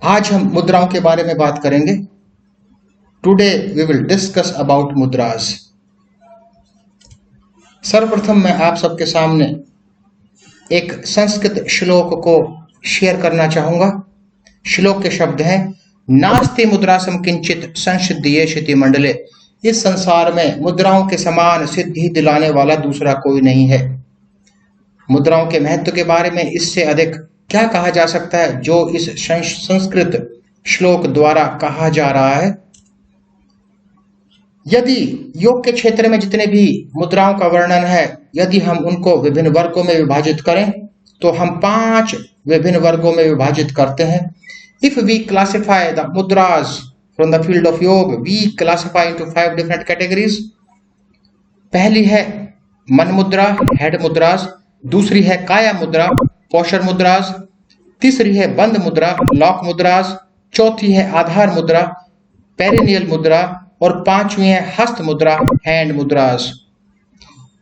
आज हम मुद्राओं के बारे में बात करेंगे। Today we will discuss about mudras. सर्वप्रथम मैं आप सबके सामने एक संस्कृत श्लोक को शेयर करना चाहूंगा। श्लोक के शब्द हैं, नास्ति मुद्रासम किंचित संसिद्धियेषिति मंडले। इस संसार में मुद्राओं के समान सिद्धि दिलाने वाला दूसरा कोई नहीं है। मुद्राओं के महत्व के बारे में इससे अधिक क्या कहा जा सकता है जो इस संस्कृत श्लोक द्वारा कहा जा रहा है। यदि योग के क्षेत्र में जितने भी मुद्राओं का वर्णन है, यदि हम उनको विभिन्न वर्गों में विभाजित करें तो हम 5 विभिन्न वर्गों में विभाजित करते हैं। If we classify the mudras from the field of yoga, we classify into 5 different categories. पहली है मन मुद्रा, हेड मुद्रास। दूसरी है काया मुद्रा, पोस्चर मुद्रास। तीसरी है बंद मुद्रा, लॉक मुद्रास। चौथी है आधार मुद्रा, पेरिनियल मुद्रा। और 5वीं है हस्त मुद्रा, हैंड मुद्रास।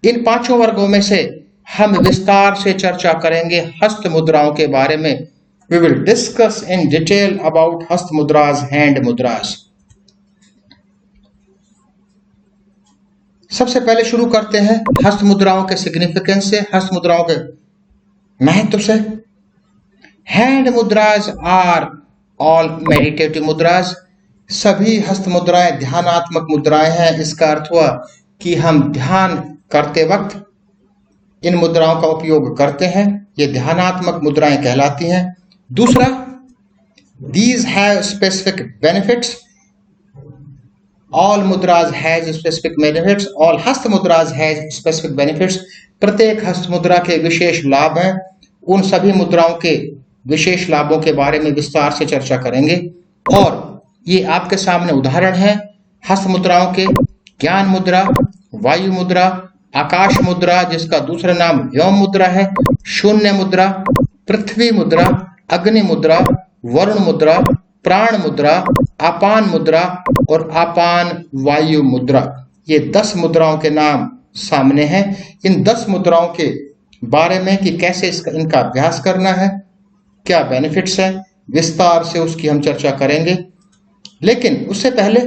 इन 5 वर्गों में से हम विस्तार से चर्चा करेंगे हस्त मुद्राओं के बारे में। We will discuss in detail about hasta mudras, hand मुद्रास। सबसे पहले शुरू करते हैं हस्त मुद्राओं के सिग्निफिकेंस से, हस्त मुद्राओं के महत्व से। Hand mudras are all meditative mudras. सभी हस्त मुद्राएं ध्यानात्मक मुद्राएं हैं। इसका अर्थ हुआ कि हम ध्यान करते वक्त इन मुद्राओं का उपयोग करते हैं। ये ध्यानात्मक मुद्राएं कहलाती हैं। दूसरा, these have specific benefits. All mudras has specific benefits. All हस्त मुद्रास has specific benefits. प्रत्येक हस्त मुद्रा के विशेष लाभ हैं। उन सभी मुद्राओं के विशेष लाभों के बारे में विस्तार से चर्चा करेंगे। और ये आपके सामने उदाहरण है हस्त मुद्राओं के। ज्ञान मुद्रा, वायु मुद्रा, आकाश मुद्रा जिसका दूसरा नाम व्योम मुद्रा है, शून्य मुद्रा, पृथ्वी मुद्रा, अग्नि मुद्रा, वरुण मुद्रा, प्राण मुद्रा, अपान मुद्रा और अपान वायु मुद्रा। ये 10 मुद्राओं के नाम सामने हैं। इन 10 मुद्राओं के बारे में कि कैसे इनका अभ्यास करना है, क्या बेनिफिट्स हैं, विस्तार से उसकी हम चर्चा करेंगे। लेकिन उससे पहले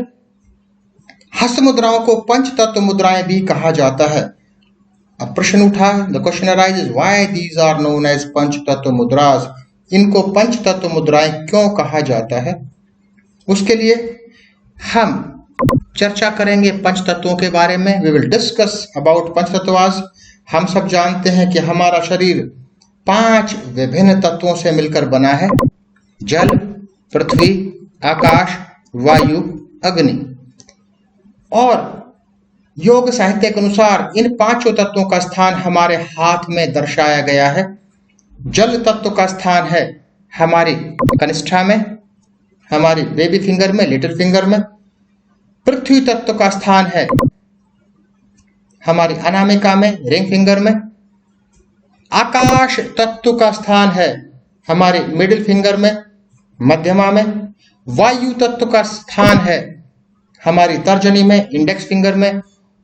हस्त मुद्राओं को पंच तत्व मुद्राएं भी कहा जाता है। अब प्रश्न उठा, the question arises, why these are known as pancha tattva mudras. इनको पंच तत्व मुद्राएं क्यों कहा जाता है? उसके लिए हम चर्चा करेंगे पंच तत्वों के बारे में। वी विल डिस्कस अबाउट पंच तत्वास। हम सब जानते हैं कि हमारा शरीर 5 विभिन्न तत्वों से मिलकर बना है। जल, पृथ्वी, आकाश, वायु, अग्नि। और योग साहित्य के अनुसार इन 5 तत्वों का स्थान हमारे हाथ में दर्शाया गया है। जल तत्व का स्थान है हमारी कनिष्ठा में, हमारी बेबी फिंगर में, लिटिल फिंगर में। पृथ्वी तत्व का स्थान है हमारी अनामिका में, रिंग फिंगर में। आकाश तत्व का स्थान है हमारी मिडिल फिंगर में, मध्यमा में। वायु तत्व का स्थान है हमारी तर्जनी में, इंडेक्स फिंगर में।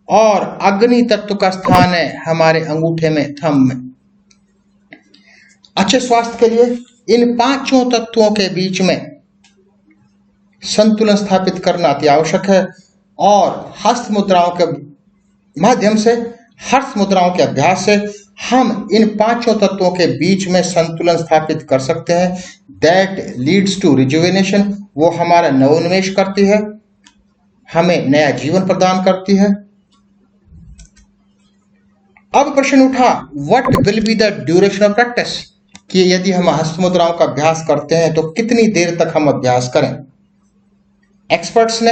और अग्नि तत्व का स्थान है हमारे अंगूठे में, थंब में। अच्छे स्वास्थ्य के लिए इन 5 तत्वों के बीच में संतुलन स्थापित करना अति आवश्यक है। और हस्त मुद्राओं के माध्यम से, हस्त मुद्राओं के अभ्यास से हम इन 5 तत्वों के बीच में संतुलन स्थापित कर सकते हैं। That leads to rejuvenation. वो हमारा नवोन्मेष करती है, हमें नया जीवन प्रदान करती है। अब प्रश्न उठा, what will be the duration of practice, कि यदि हम हस्त मुद्राओं का अभ्यास करते हैं तो कितनी देर तक हम अभ्यास करें। एक्सपर्ट्स ने,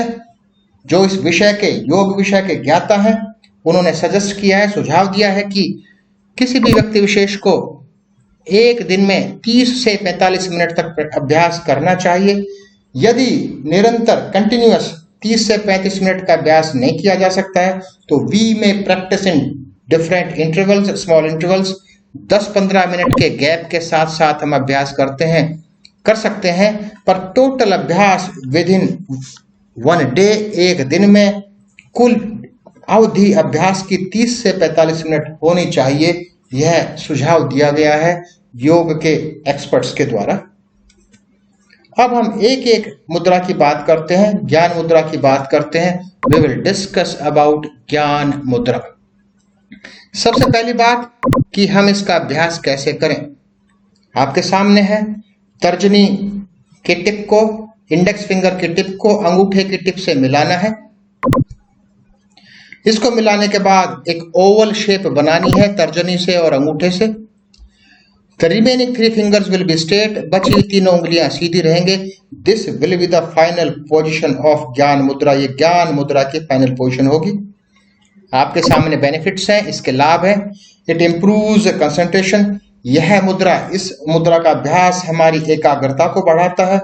जो इस विषय के, योग विषय के ज्ञाता हैं, उन्होंने सजेस्ट किया है, सुझाव दिया है कि किसी भी व्यक्ति विशेष को एक दिन में 30 से 45 मिनट तक अभ्यास करना चाहिए। यदि निरंतर कंटिन्यूअस 30 से 35 मिनट का अभ्यास नहीं किया जा सकता है तो वी में practice in different intervals, small intervals. 10-15 minute के गैप के साथ साथ हम अभ्यास कर सकते हैं। पर टोटल अभ्यास विद इन 1 डे, एक दिन में कुल अवधि अभ्यास की 30 से 45 मिनट होनी चाहिए। यह सुझाव दिया गया है योग के एक्सपर्ट्स के द्वारा। अब हम एक एक मुद्रा की बात करते हैं, ज्ञान मुद्रा की बात करते हैं। वी विल डिस्कस अबाउट ज्ञान मुद्रा। सबसे पहली बात कि हम इसका अभ्यास कैसे करें। आपके सामने है, तर्जनी के टिप को, इंडेक्स फिंगर के टिप को अंगूठे की टिप से मिलाना है। इसको मिलाने के बाद एक ओवल शेप बनानी है तर्जनी से और अंगूठे से। The remaining 3 fingers will be straight, बची हुई तीनों उंगलियां सीधी रहेंगे। This will be the final position of ज्ञान मुद्रा। ये ज्ञान मुद्रा की फाइनल पोजीशन होगी। आपके सामने बेनिफिट्स हैं, इसके लाभ हैं। It improves concentration. यह मुद्रा, इस मुद्रा का अभ्यास हमारी एकाग्रता को बढ़ाता है।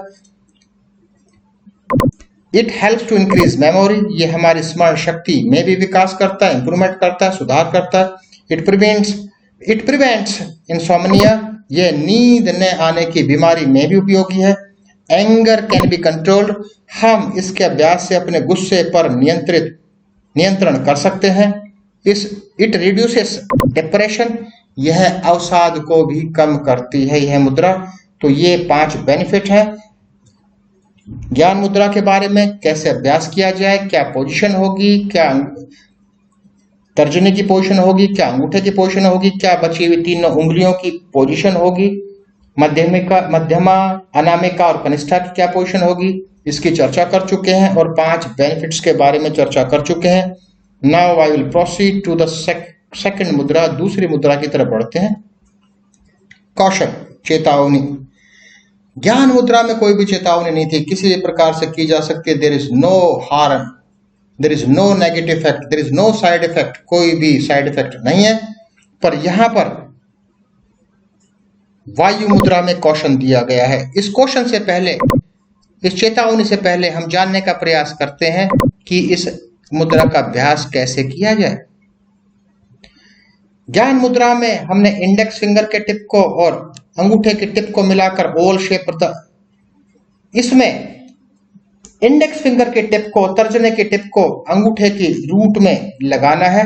It helps to increase memory. ये हमारी स्मरण शक्ति में भी विकास करता है, इंप्रूवमेंट करता है, सुधार करता है। It prevents insomnia. ये नींद न आने की बीमारी में भी उपयोगी है। Anger can be controlled. हम इसके अभ्यास से अपने गुस्से पर नियंत्रण कर सकते हैं। It reduces depression. यह अवसाद को भी कम करती है यह मुद्रा। तो ये 5 बेनिफिट हैं ज्ञान मुद्रा के बारे में। कैसे अभ्यास किया जाए, क्या पोजीशन होगी, क्या तर्जनी की पोजीशन होगी, क्या अंगूठे की पोजीशन होगी, क्या बची हुई तीनों उंगलियों की पोजीशन होगी, मध्यमा, अनामिका और कनिष्ठा की क्या पोजीशन होगी, इसकी चर्चा कर चुके हैं और 5 बेनिफिट्स के बारे में चर्चा कर चुके हैं। Now I will proceed to the second mudra. दूसरी मुद्रा की तरफ बढ़ते हैं। कौशल, चेतावनी। ज्ञान मुद्रा में कोई भी चेतावनी नहीं थी, किसी भी प्रकार से की जा सकती है। There is no harm, there is no negative effect, there is no side effect, कोई भी साइड इफेक्ट नहीं है। पर यहां पर वायु मुद्रा में कौशन दिया गया है। इस कौशन से पहले, इस चेतावनी से पहले हम जानने का प्रयास करते हैं कि इस मुद्रा का अभ्यास कैसे किया जाए। ज्ञान मुद्रा में हमने इंडेक्स फिंगर के टिप को और अंगूठे के टिप को मिलाकर ओवल शेप इसमें इंडेक्स फिंगर के टिप को, तर्जनी के टिप को अंगूठे की रूट में लगाना है,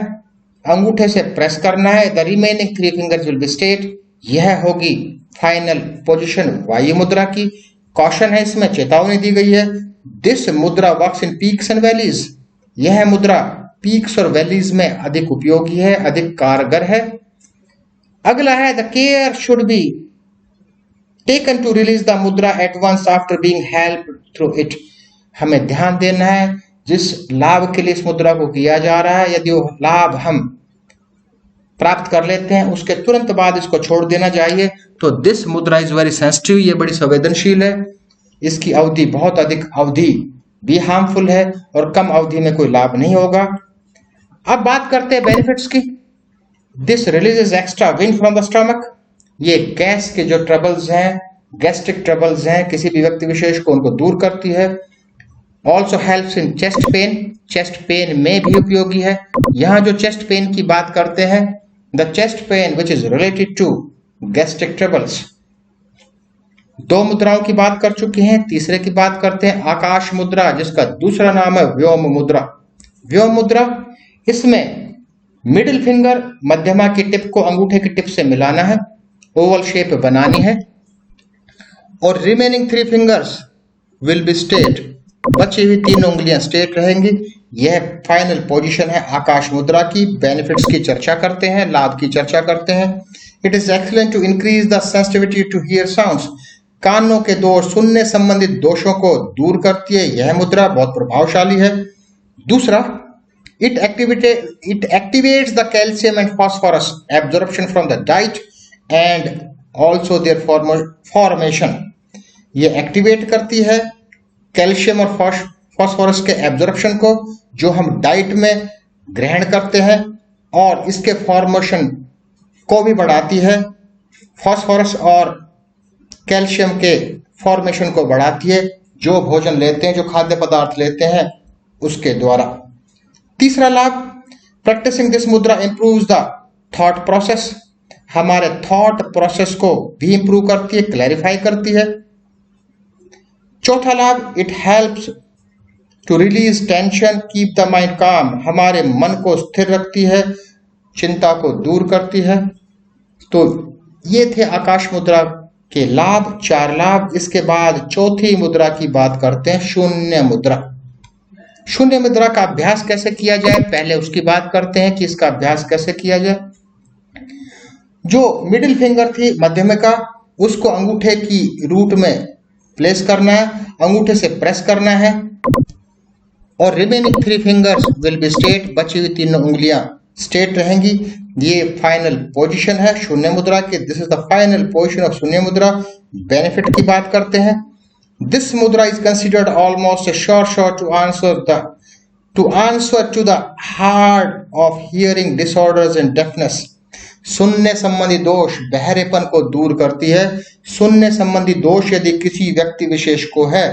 अंगूठे से प्रेस करना है। The remaining 3 fingers will be straight. यह होगी फाइनल पोजीशन वायु मुद्रा की। कॉशन है, इसमें चेतावनी दी गई है। दिस मुद्रा works in peaks and valleys. यह मुद्रा पीक्स और वैलीज में अधिक उपयोगी है, अधिक कारगर है। अगला है, the care should be taken to release the mudra at once after being helped through it. हमें ध्यान देना है जिस लाभ के लिए इस मुद्रा को किया जा रहा है, यदि वो लाभ हम प्राप्त कर लेते हैं उसके तुरंत बाद इसको छोड़ देना चाहिए। तो this mudra is very sensitive. ये बड़ी संवेदनशील है। इसकी अवधि बहुत अधिक अवधि भी हार्मफुल है और कम अवधि में कोई लाभ नहीं होगा। अब बात करते हैं बेनिफिट्स की। This releases extra wind from the stomach. ये गैस के जो ट्रबल्स हैं, गैस्ट्रिक ट्रबल्स हैं, किसी भी व्यक्ति विशेष को उनको दूर करती है। Also helps in chest pain. Chest pain में भी उपयोगी है। यहां जो चेस्ट पेन की बात करते हैं, the chest pain which is related to gastric troubles. 2 मुद्राओं की बात कर चुके हैं। तीसरे की बात करते हैं, आकाश मुद्रा, जिसका दूसरा नाम है व्योम मुद्रा। व्योम मुद्रा, इसमें मिडिल फिंगर मध्यमा की टिप को अंगूठे की टिप से मिलाना है, ओवल शेप बनानी है और remaining 3 fingers will be straight. बची हुई 3 उंगलियां स्ट्रेट रहेंगी। यह फाइनल पोजीशन है आकाश मुद्रा की। बेनिफिट्स की चर्चा करते हैं, लाभ की चर्चा करते हैं। It is excellent to increase the sensitivity to hear sounds. कानों के दोष, सुनने संबंधित दोषों को दूर करती है यह मुद्रा, बहुत प्रभावशाली है। दूसरा, it activates the calcium and phosphorus absorption from the diet and also there formation. ये एक्टिवेट करती है कैल्शियम और फास्फोरस के एब्जॉर्प्शन को, जो हम डाइट में ग्रहण करते हैं, और इसके फॉर्मेशन को भी बढ़ाती है। फास्फोरस और कैल्शियम के फॉर्मेशन को बढ़ाती है जो भोजन लेते हैं, जो खाद्य पदार्थ लेते हैं उसके द्वारा। तीसरा लाभ, प्रैक्टिसिंग दिस मुद्रा इंप्रूव्स द थॉट प्रोसेस। हमारे थॉट प्रोसेस को भी इंप्रूव करती है, क्लैरिफाई करती है। चौथा लाभ, it helps to release tension, keep the mind calm. हमारे मन को स्थिर रखती है, चिंता को दूर करती है। तो ये थे आकाश मुद्रा के लाभ, 4 लाभ। इसके बाद चौथी मुद्रा की बात करते हैं, शून्य मुद्रा। शून्य मुद्रा का अभ्यास कैसे किया जाए, पहले उसकी बात करते हैं कि इसका अभ्यास कैसे किया जाए। जो मिडिल फिंगर थी, मध्यमिका, उसको अंगूठे की रूट में प्लेस करना है, अंगूठे से प्रेस करना है, और remaining 3 fingers will be straight, बची हुई 3 उंगलियां स्ट्रेट रहेंगी। ये फाइनल पोजीशन है शून्य मुद्रा की। This is the final position of shunya mudra. Benefit की बात करते हैं। This mudra is considered almost a sure shot to answer to the hard of hearing disorders and deafness. सुनने संबंधी दोष, बहरेपन को दूर करती है। सुनने संबंधी दोष यदि किसी व्यक्ति विशेष को है,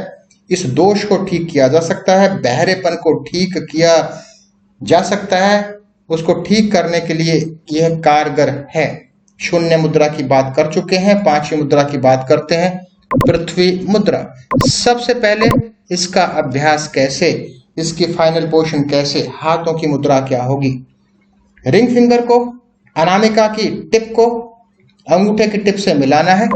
इस दोष को ठीक किया जा सकता है, बहरेपन को ठीक किया जा सकता है, उसको ठीक करने के लिए यह कारगर है। शून्य मुद्रा की बात कर चुके हैं। 5वीं मुद्रा की बात करते हैं, पृथ्वी मुद्रा। सबसे पहले इसका अभ्यास कैसे, इसकी फाइनल पोजीशन कैसे, हाथों की मुद्रा क्या होगी। रिंग फिंगर को, अनामिका की टिप को अंगूठे की टिप से मिलाना है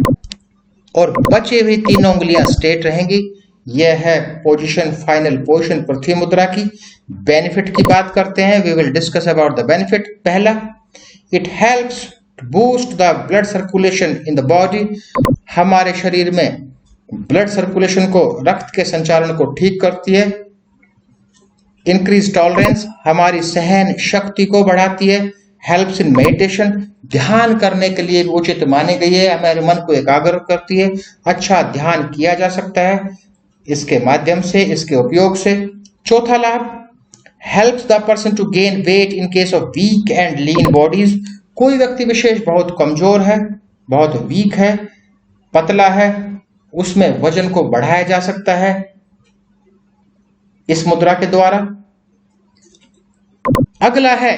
और बची हुई 3 उंगलियां स्ट्रेट रहेंगी। यह है पोजीशन, फाइनल पोजीशन पृथ्वी मुद्रा की। बेनिफिट की बात करते हैं। We will discuss about the benefit. पहला, it helps to boost the blood circulation in the body. हमारे शरीर में ब्लड सर्कुलेशन को, रक्त के संचालन को ठीक करती है। इंक्रीज टॉलरेंस, हमारी सहन शक्ति को बढ़ाती है। हेल्प्स इन मेडिटेशन, ध्यान करने के लिए भी उचित मानी गई है, हमारे मन को एकाग्र करती है। अच्छा ध्यान किया जा सकता है इसके माध्यम से, इसके उपयोग से। चौथा लाभ, helps the person to gain weight in case of weak and lean bodies. कोई व्यक्ति विशेष बहुत कमजोर है, बहुत वीक है, पतला है, उसमें वजन को बढ़ाया जा सकता है इस मुद्रा के द्वारा। अगला है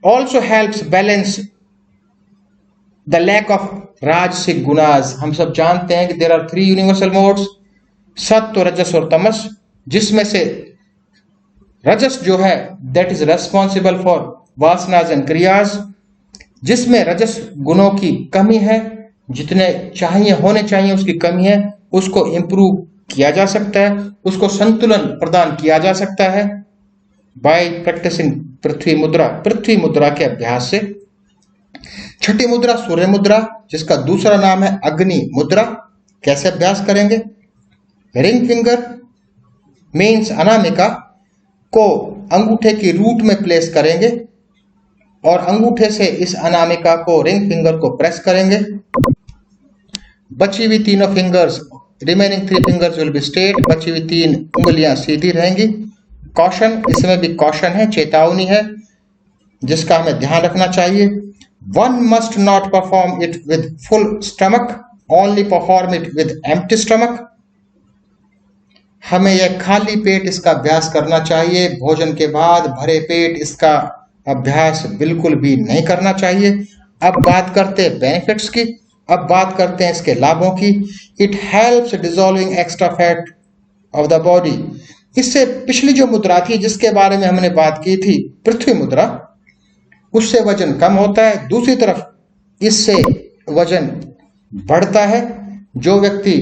also helps balance the lack of राजसिक गुणास। हम सब जानते हैं कि there are 3 universal modes, सत्व, रजस और तमस, जिसमें से रजस जो है that is responsible for vasanas and kriyas, जिसमें रजस गुणों की कमी है, जितने चाहिए होने चाहिए उसकी कमी है, उसको इंप्रूव किया जा सकता है, उसको संतुलन प्रदान किया जा सकता है बाय प्रैक्टिसिंग पृथ्वी मुद्रा, पृथ्वी मुद्रा के अभ्यास से। छठी मुद्रा सूर्य मुद्रा, जिसका दूसरा नाम है अग्नि मुद्रा। कैसे अभ्यास करेंगे? रिंग फिंगर मीन्स अनामिका को अंगूठे की रूट में प्लेस करेंगे और अंगूठे से इस अनामिका को, रिंग फिंगर को प्रेस करेंगे। बची हुई 3 fingers, remaining 3 fingers will be straight, बची हुई 3 उंगलियां सीधी रहेंगी। कॉशन, इसमें भी कॉशन है, चेतावनी है, जिसका हमें ध्यान रखना चाहिए। One must not perform it with full stomach, only perform it with empty stomach. हमें यह खाली पेट इसका अभ्यास करना चाहिए, भोजन के बाद भरे पेट इसका अभ्यास बिल्कुल भी नहीं करना चाहिए। अब बात करते हैं बेनिफिट्स की, अब बात करते हैं इसके लाभों की। It helps dissolving extra fat of the body. इससे पिछली जो मुद्रा थी जिसके बारे में हमने बात की थी, पृथ्वी मुद्रा, उससे वजन कम होता है। दूसरी तरफ इससे वजन बढ़ता है। जो व्यक्ति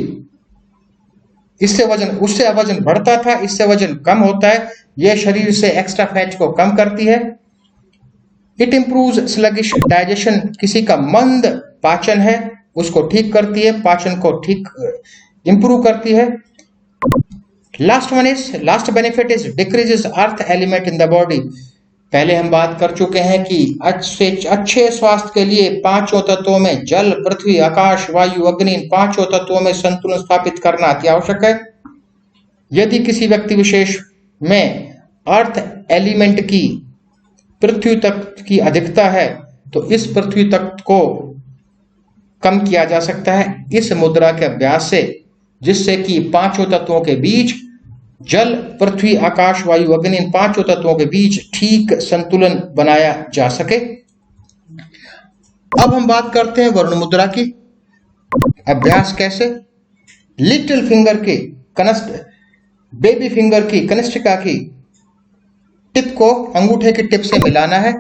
उससे वजन बढ़ता था, इससे वजन कम होता है। यह शरीर से एक्स्ट्रा फैट को कम करती है। इट इंप्रूव्स स्लगिश डाइजेशन, किसी का मंद पाचन है उसको ठीक करती है, पाचन को ठीक इंप्रूव करती है। Last benefit is decreases earth element in the body. पहले हम बात कर चुके हैं कि अच्छे स्वास्थ्य के लिए 5 तत्वों में जल, पृथ्वी, आकाश, वायु, अग्नि, इन 5 तत्वों में संतुलन स्थापित करना अति आवश्यक है। यदि किसी व्यक्ति विशेष में अर्थ एलिमेंट की, पृथ्वी तत्व की अधिकता है तो इस पृथ्वी तत्व को कम किया जा सकता है इस मुद्रा के अभ्यास से, जिससे कि 5 तत्वों के बीच, जल, पृथ्वी, आकाश, वायु, अग्नि, इन 5 तत्वों के बीच ठीक संतुलन बनाया जा सके। अब हम बात करते हैं वरुण मुद्रा की। अभ्यास कैसे? लिटिल फिंगर की बेबी फिंगर की, कनिष्ठिका की टिप को अंगूठे की टिप से मिलाना है।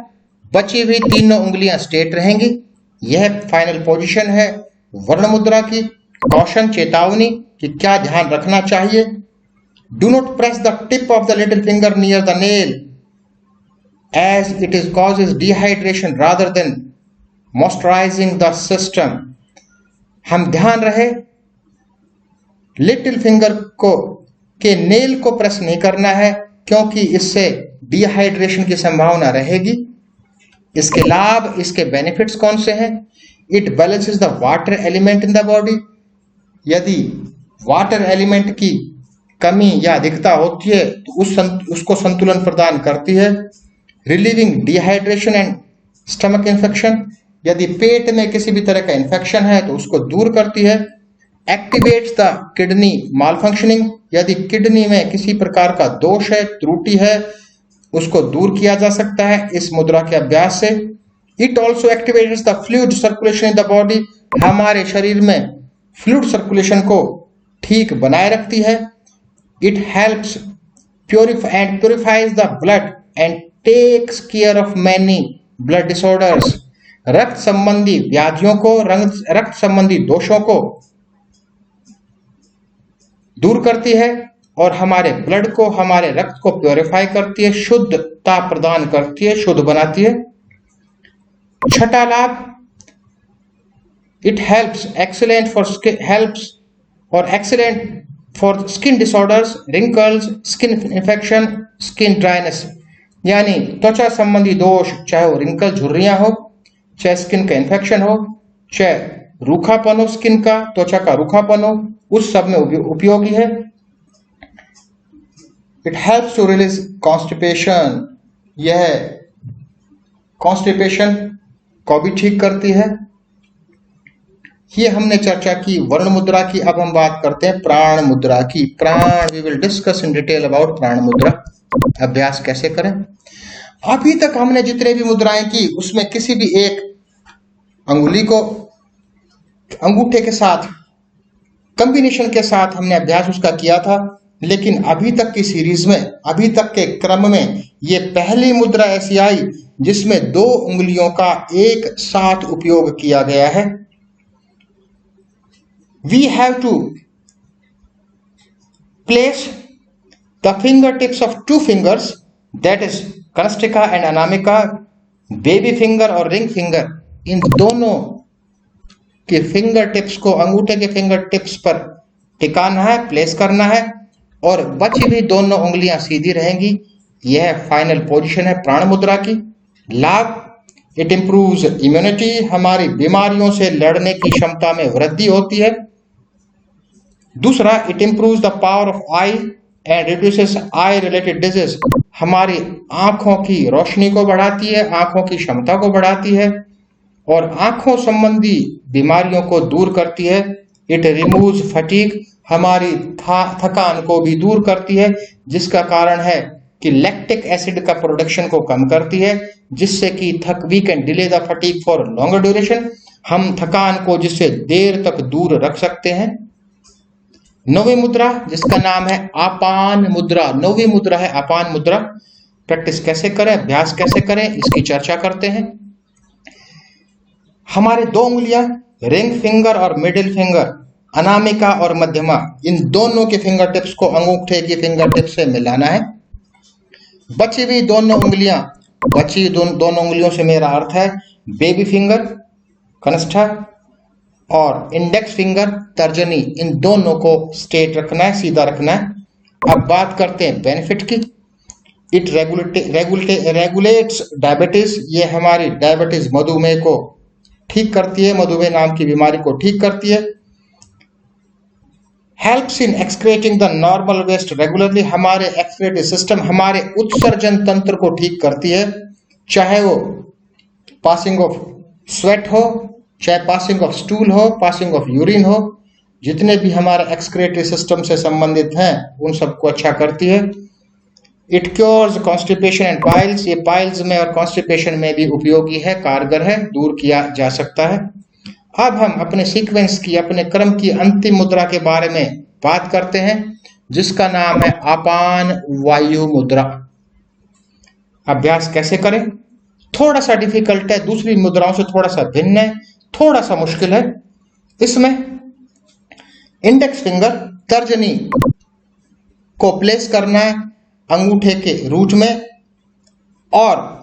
बची हुई 3 उंगलियां स्ट्रेट रहेंगी। यह फाइनल पोजीशन है वर्ण मुद्रा की कौशन, चेतावनी कि क्या ध्यान रखना चाहिए। Do not press the tip of the little finger near the nail as it is causes dehydration rather than moisturizing the system। हम ध्यान रहे लिटिल फिंगर को के नेल को प्रेस नहीं करना है, क्योंकि इससे डिहाइड्रेशन की संभावना रहेगी। इसके लाभ, इसके बेनिफिट्स कौन से हैं? It balances the water element in the body. यदि वाटर एलिमेंट की कमी या अधिकता होती है तो उसको संतुलन प्रदान करती है। Relieving dehydration and stomach infection, यदि पेट में किसी भी तरह का इन्फेक्शन है तो उसको दूर करती है। एक्टिवेट्स द किडनी मालफंक्शनिंग, यदि किडनी में किसी प्रकार का दोष है, त्रुटि है, उसको दूर किया जा सकता है इस मुद्रा के अभ्यास से। It also activates the fluid circulation in the body, हमारे शरीर में फ्लूइड सर्कुलेशन को ठीक बनाए रखती है। It helps purifies the blood and takes care of many blood disorders, रक्त संबंधी व्याधियों को, रक्त संबंधी दोषों को दूर करती है और हमारे ब्लड को, हमारे रक्त को प्योरीफाई करती है, शुद्धता प्रदान करती है, शुद्ध बनाती है। छठा लाभ, it helps for skin disorders, wrinkles, skin infection, skin dryness, यानी त्वचा संबंधी दोष, चाहे वो रिंकल, झुर्रियां हो, चाहे स्किन का इन्फेक्शन हो, चाहे रूखापन हो, स्किन का, त्वचा का रूखापन हो, उस सब में उपयोगी है। It helps to release constipation, यह कॉन्स्टिपेशन को भी ठीक करती है। ये हमने चर्चा की वर्ण मुद्रा की। अब हम बात करते हैं प्राण मुद्रा की। प्राण, we will discuss in detail about prana mudra. अभ्यास कैसे करें? अभी तक हमने जितने भी मुद्राएं की उसमें किसी भी एक अंगुली को अंगूठे के साथ कॉम्बिनेशन के साथ हमने अभ्यास उसका किया था, लेकिन अभी तक की सीरीज में, अभी तक के क्रम में ये पहली मुद्रा ऐसी आई जिसमें दो उंगलियों का एक साथ उपयोग किया गया है। We have to place the finger tips of two fingers, that is kanishtika and anamika, baby finger और रिंग फिंगर, इन दोनों के फिंगर टिप्स को अंगूठे के फिंगर टिप्स पर टिकाना है, प्लेस करना है, और बची हुई दोनों उंगलियां सीधी रहेंगी। यह फाइनल पोजीशन है प्राण मुद्रा की। लाभ, इट इंप्रूव्स इम्यूनिटी, हमारी बीमारियों से लड़ने की क्षमता में वृद्धि होती है। दूसरा, it improves the power of I and reduces I related disease, हमारी आंखों की रोशनी को बढ़ाती है, आंखों की क्षमता को बढ़ाती है और आंखों संबंधी बीमारियों को दूर करती है। इट रिमूव्स फटीग, हमारी थकान को भी दूर करती है, जिसका कारण है कि लैक्टिक एसिड का प्रोडक्शन को कम करती है, जिससे कि we can delay the fatigue for longer duration, हम थकान को जिससे देर तक दूर रख सकते हैं। नौवीं मुद्रा जिसका नाम है आपान मुद्रा, नौवीं मुद्रा है आपान मुद्रा। प्रैक्टिस कैसे करें, अभ्यास कैसे करें, इसकी चर्चा करते हैं। हमारे दो उंगलियां, रिंग फिंगर और मिडिल फिंगर, अनामिका और मध्यमा, इन दोनों के फिंगर टिप्स को अंगूठे की फिंगर टिप से मिलाना है। बची हुई दोनों उंगलियां, दोनों उंगलियों से मेरा अर्थ है बेबी फिंगर, कनिष्ठा, और इंडेक्स फिंगर, तर्जनी, इन दोनों को स्ट्रेट रखना है, सीधा रखना है। अब बात करते हैं बेनिफिट की। इट रेगुलेट्स डायबिटीज, ये हमारी डायबिटीज, मधुमेह को ठीक करती है, मधुमेह नाम की बीमारी को ठीक करती है। Helps in excreting the normal waste regularly, हमारे एक्सक्रीटिव सिस्टम, हमारे उत्सर्जन तंत्र को ठीक करती है, चाहे वो पासिंग ऑफ स्वेट हो, चाहे पासिंग ऑफ स्टूल हो, पासिंग ऑफ यूरिन हो, जितने भी हमारे एक्सक्रीटरी सिस्टम से संबंधित हैं उन सबको अच्छा करती है। It cures constipation and piles, ये पाइल्स में और कॉन्स्टिपेशन में भी उपयोगी है, कारगर है, दूर किया जा सकता है। अब हम अपने सीक्वेंस की, अपने क्रम की अंतिम मुद्रा के बारे में बात करते हैं, जिसका नाम है आपान वायु मुद्रा। अभ्यास कैसे करें? थोड़ा सा डिफिकल्ट है, दूसरी मुद्राओं से थोड़ा सा भिन्न है, थोड़ा सा मुश्किल है। इसमें इंडेक्स फिंगर तर्जनी को प्लेस करना है अंगूठे के रूट में, और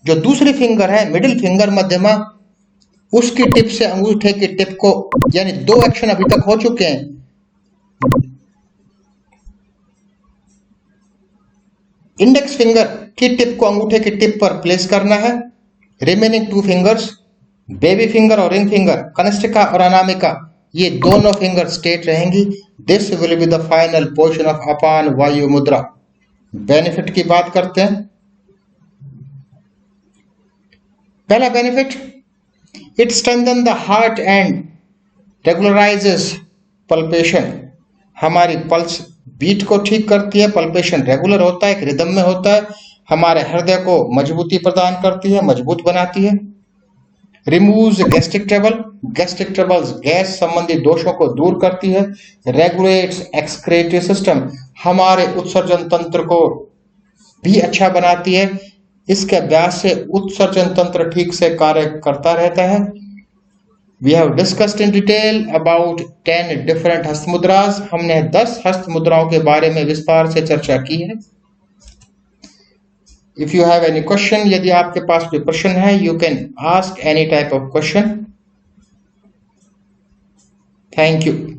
जो दूसरी फिंगर है मिडिल फिंगर मध्यमा, उसकी टिप से अंगूठे की टिप को, यानी दो एक्शन अभी तक हो चुके हैं। इंडेक्स फिंगर की टिप को अंगूठे की टिप पर प्लेस करना है। Remaining two fingers, baby finger और रिंग फिंगर, कनिष्ठिका और अनामिका, ये दोनों फिंगर स्ट्रेट रहेंगी। This will be the final position of apana vayu mudra. Benefit की बात करते हैं। पहला benefit, it strengthen the heart and regularizes palpitation. हमारी पल्स बीट को ठीक करती है, पल्पेशन रेगुलर होता है, एक रिदम में होता है, हमारे हृदय को मजबूती प्रदान करती है, मजबूत बनाती है। Removes gastric trouble, gastric troubles gas संबंधी दोषों को दूर करती है। रेगुलेट्स एक्सक्रीटरी सिस्टम, हमारे उत्सर्जन तंत्र को भी अच्छा बनाती है। इसके अभ्यास से उत्सर्जन तंत्र ठीक से कार्य करता रहता है। We have discussed in detail about 10 different हस्त मुद्रास। हमने 10 हस्त मुद्राओं के बारे में विस्तार से चर्चा की है। If you have any question, यदि आपके पास कोई प्रश्न है, you can ask any type of question. Thank you.